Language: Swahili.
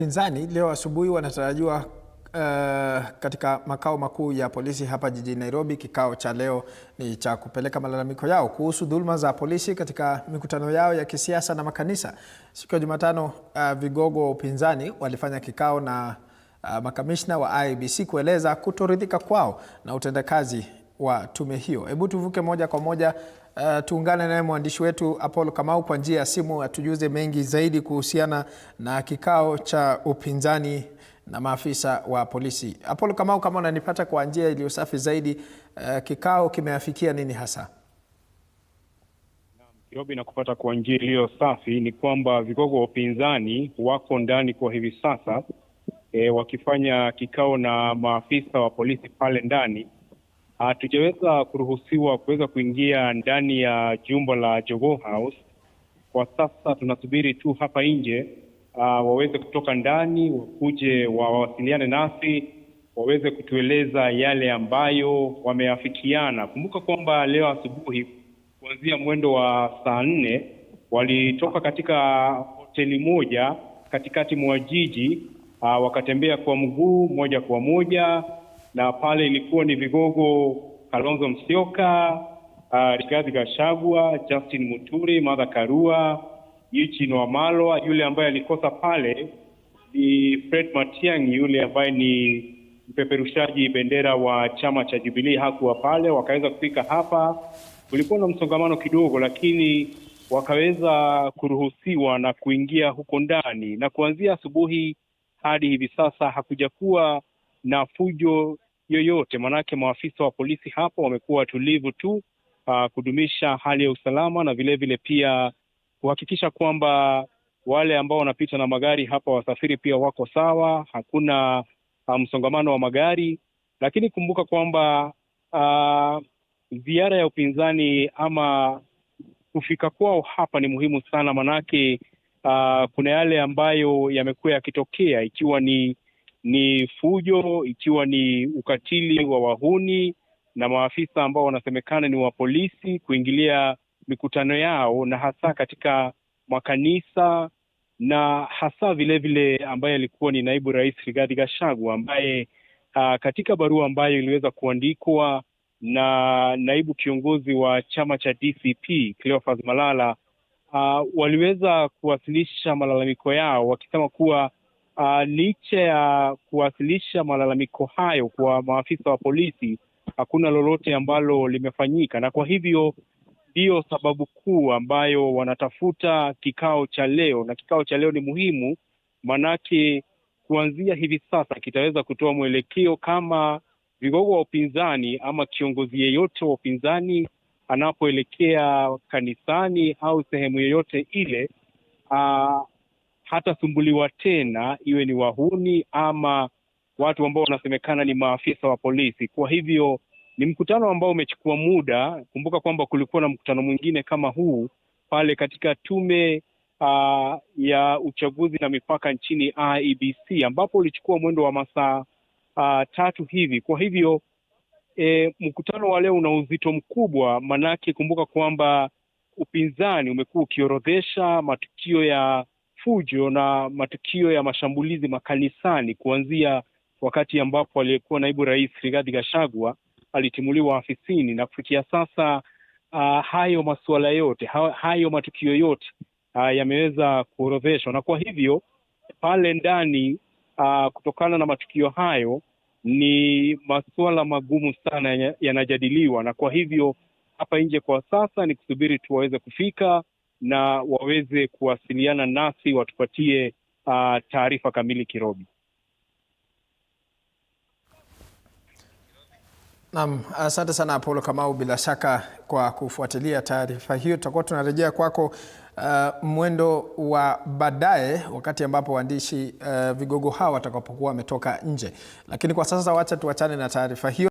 Pinzani leo asubuhi wanatarajiwa katika makao makuu ya polisi hapa jijini Nairobi. Kikao cha leo ni cha kupeleka malalamiko yao kuhusu dhuluma za polisi katika mikutano yao ya kisiasa na makanisa. Siku ya Jumatano, vigogo wa upinzani walifanya kikao na makamishna wa IEBC kueleza kutoridhika kwao na utendakazi wa tume hiyo. Hebu tuvuke moja kwa moja, tuungane naye mwandishi wetu Apollo Kamau kwa njia ya simu atujuze mengi zaidi kuhusiana na kikao cha upinzani na maafisa wa polisi. Apollo Kamau, kama unanipata kwa njia iliyo safi zaidi, kikao kimeafikia nini hasa? Kirobi, na kupata kwa njia iliyo safi ni kwamba vigogo wa upinzani wako ndani kwa hivi sasa wakifanya kikao na maafisa wa polisi pale ndani. Hatujaweza kuruhusiwa kuweza kuingia ndani ya jumba la Jogoo House. Kwa sasa tunasubiri tu hapa nje waweze kutoka ndani, wakuje wawasiliane nasi, waweze kutueleza yale ambayo wameafikiana. Kumbuka kwamba leo asubuhi kuanzia mwendo wa saa 4 walitoka katika hoteli moja katikati mwa jiji, wakatembea kwa mguu moja kwa moja, na pale ilikuwa ni vigogo Kalonzo Musyoka, Rigathi Gachagua, Justin Muturi, Martha Karua, Eugene Wamalwa. Yule ambaye alikosa pale ni Fred Matiang'i, yule ambaye ni mpeperushaji bendera wa chama cha Jubilee, hakuwa pale. Wakaweza kufika hapa, kulikuwa na msongamano kidogo, lakini wakaweza kuruhusiwa na kuingia huko ndani, na kuanzia asubuhi hadi hivi sasa hakujakuwa na fujo yoyote. Manake maafisa wa polisi hapa wamekuwa watulivu tu, kudumisha hali ya usalama na vile vile pia kuhakikisha kwamba wale ambao wanapita na magari hapa, wasafiri pia wako sawa, hakuna msongamano wa magari. Lakini kumbuka kwamba ziara ya upinzani ama kufika kwao hapa ni muhimu sana, manake kuna yale ambayo yamekuwa yakitokea, ikiwa ni fujo, ikiwa ni ukatili wa wahuni na maafisa ambao wanasemekana ni wa polisi kuingilia mikutano yao, na hasa katika makanisa, na hasa vile vile ambaye alikuwa ni naibu rais Rigathi Gachagua, ambaye katika barua ambayo iliweza kuandikwa na naibu kiongozi wa chama cha DCP Cleophas Malala, waliweza kuwasilisha malalamiko yao wakisema kuwa licha ya kuwasilisha malalamiko hayo kwa maafisa wa polisi, hakuna lolote ambalo limefanyika, na kwa hivyo ndiyo sababu kuu ambayo wanatafuta kikao cha leo. Na kikao cha leo ni muhimu, manake kuanzia hivi sasa kitaweza kutoa mwelekeo kama vigogo wa upinzani ama kiongozi yeyote wa upinzani anapoelekea kanisani au sehemu yoyote ile, hatasumbuliwa tena, iwe ni wahuni ama watu ambao wanasemekana ni maafisa wa polisi. Kwa hivyo ni mkutano ambao umechukua muda. Kumbuka kwamba kulikuwa na mkutano mwingine kama huu pale katika tume ya uchaguzi na mipaka nchini IEBC, ambapo ulichukua mwendo wa masaa 3 hivi. Kwa hivyo mkutano wa leo una uzito mkubwa, manake kumbuka kwamba upinzani umekuwa ukiorodhesha matukio ya fujo na matukio ya mashambulizi makanisani, kuanzia wakati ambapo aliyekuwa naibu rais Rigathi Gachagua alitimuliwa afisini, na kufikia sasa hayo masuala yote, hayo matukio yote yameweza kuorodheshwa. Na kwa hivyo pale ndani, kutokana na matukio hayo, ni masuala magumu sana yanajadiliwa, na kwa hivyo hapa nje kwa sasa ni kusubiri tu waweze kufika na waweze kuwasiliana nasi, watupatie taarifa kamili. Kirobi. Naam, asante sana Apollo Kamau, bila shaka kwa kufuatilia taarifa hiyo. Tutakuwa tunarejea kwako mwendo wa baadaye, wakati ambapo waandishi vigogo hawa watakapokuwa wametoka nje. Lakini kwa sasa wacha tuachane na taarifa hiyo.